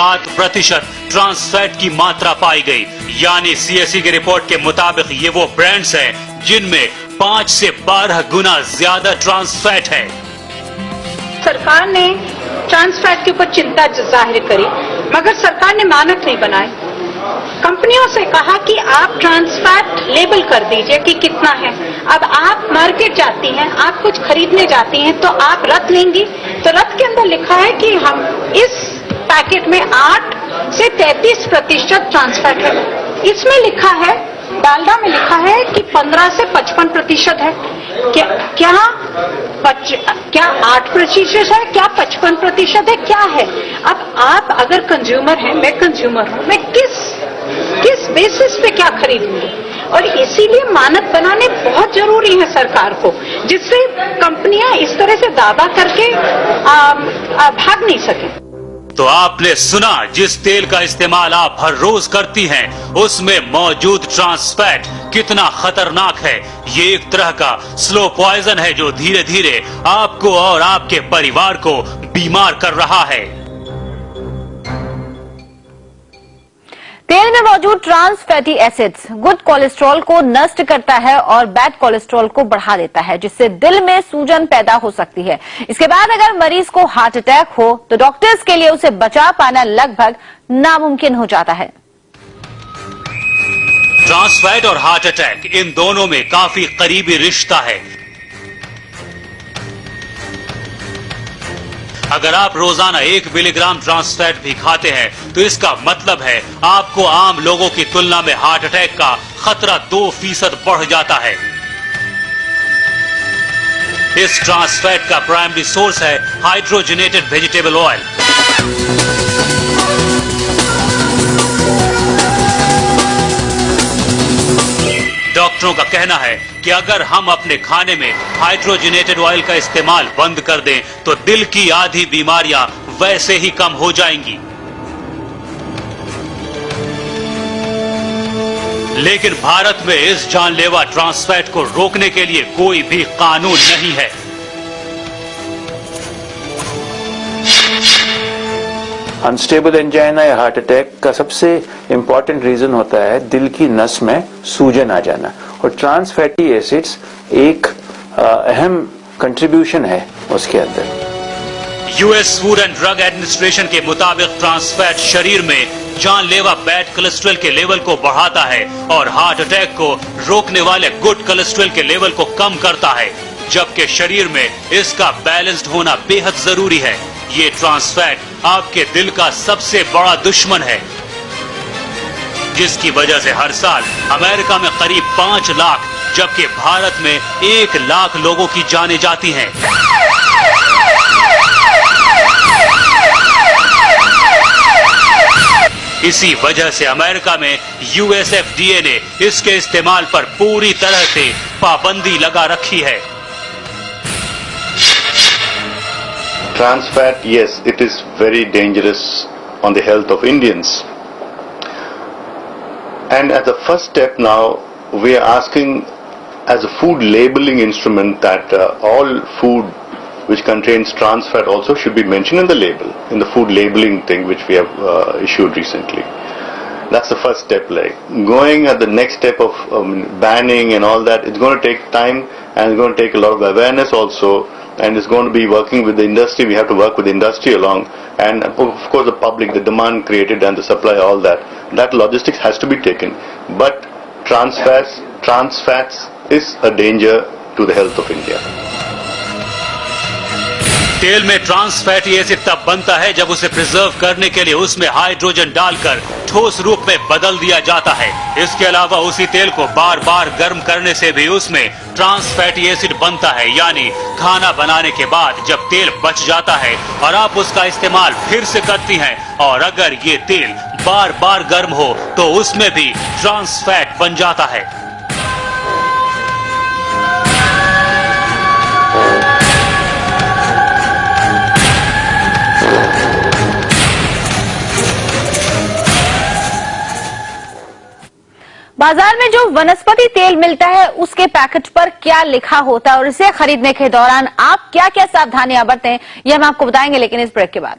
7% trans fat की मात्रा पाई गई। यानी सीएसई की रिपोर्ट के मुताबिक ये वो ब्रांड्स हैं जिनमें 5 से 12 गुना ज्यादा ट्रांस फैट है। सरकार ने ट्रांस फैट के ऊपर चिंता जाहिर करी, मगर सरकार ने मानक नहीं बनाए। कंपनियों से कहा कि आप ट्रांस फैट लेबल कर दीजिए कि कितना है। अब आप मार्केट जाती हैं, आप कुछ खरीदने जाती हैं तो आप रत लेंगी, तो रत के अंदर लिखा है कि हम इस पैकेट में 8 से 33% ट्रांस फैट है। इसमें लिखा है, डालडा में लिखा है कि 15 से 55% है। क्या 8% है, क्या 55% है, क्या है? अब आप अगर कंज्यूमर हैं, मैं कंज्यूमर हूं, मैं किस बेसिस पे क्या खरीदूंगी? और इसीलिए मानक बनाने बहुत जरूरी है सरकार को, जिससे कंपनियां इस तरह से दावा करके भाग नहीं सके। तो आपने सुना, जिस तेल का इस्तेमाल आप हर रोज करती हैं, उसमें मौजूद ट्रांस फैट कितना खतरनाक है। ये एक तरह का स्लो पॉइजन है जो धीरे धीरे आपको और आपके परिवार को बीमार कर रहा है। तेल में मौजूद trans fatty acids good cholesterol को नष्ट करता है और बैड कोलेस्ट्रॉल को बढ़ा देता है, जिससे दिल में सूजन पैदा हो सकती है। इसके बाद अगर मरीज को हार्ट अटैक हो तो डॉक्टर्स के लिए उसे बचा पाना लगभग नामुमकिन हो जाता है। ट्रांस फैट और हार्ट अटैक, इन दोनों में काफी करीबी रिश्ता है। अगर आप रोजाना 1 मिलीग्राम ट्रांस फैट भी खाते हैं तो इसका मतलब है आपको आम लोगों की तुलना में हार्ट अटैक का खतरा 2% बढ़ जाता है। इस ट्रांस फैट का प्राइमरी सोर्स है हाइड्रोजनेटेड वेजिटेबल ऑयल। डॉक्टरों का कहना है कि अगर हम अपने खाने में हाइड्रोजनेटेड ऑयल का इस्तेमाल बंद कर दें तो दिल की आधी बीमारियां वैसे ही कम हो जाएंगी। लेकिन भारत में इस जानलेवा ट्रांस फैट को रोकने के लिए कोई भी कानून नहीं है। अनस्टेबल एंजाइना या हार्ट अटैक का सबसे इम्पॉर्टेंट रीजन होता है दिल की नस में सूजन आ जाना, और ट्रांस फैटी एसिड्स एक अहम कंट्रीब्यूशन है उसके अंदर। US food and drug administration के मुताबिक ट्रांस फैट शरीर में जानलेवा बैड कोलेस्ट्रॉल के लेवल को बढ़ाता है और हार्ट अटैक को रोकने वाले गुड कोलेस्ट्रॉल के लेवल को कम करता है, जबकि शरीर में इसका बैलेंस्ड होना बेहद जरूरी है। ये ट्रांस फैट आपके दिल का सबसे बड़ा दुश्मन है, जिसकी वजह से हर साल अमेरिका में करीब 5 लाख जबकि भारत में 1 लाख लोगों की जानें जाती हैं। इसी वजह से अमेरिका में यूएसएफडीए ने इसके इस्तेमाल पर पूरी तरह से पाबंदी लगा रखी है। Trans fat, yes, it is very dangerous on the health of Indians. And as a first step now, we are asking as a food labeling instrument that all food which contains trans fat also should be mentioned in the label, in the food labeling thing which we have issued recently. That's the first step. Like going at the next step of banning and all that, it's going to take time and it's going to take a lot of awareness also. And it's going to be working with the industry. We have to work with the industry along, and of course the public, the demand created and the supply, all that. That logistics has to be taken. But trans fats is a danger to the health of India. तेल में trans fatty acid तब बनता है जब उसे preserve करने के लिए उसमें हाइड्रोजन डालकर ठोस रूप में बदल दिया जाता है। इसके अलावा उसी तेल को बार बार गर्म करने से भी उसमें ट्रांस फैटी एसिड बनता है। यानी खाना बनाने के बाद जब तेल बच जाता है और आप उसका इस्तेमाल फिर से करती हैं, और अगर ये तेल बार बार गर्म हो तो उसमें भी ट्रांस फैट बन जाता है। बाजार में जो वनस्पति तेल मिलता है उसके पैकेट पर क्या लिखा होता है और इसे खरीदने के दौरान आप क्या क्या सावधानियां बरतें, ये हम आपको बताएंगे, लेकिन इस ब्रेक के बाद।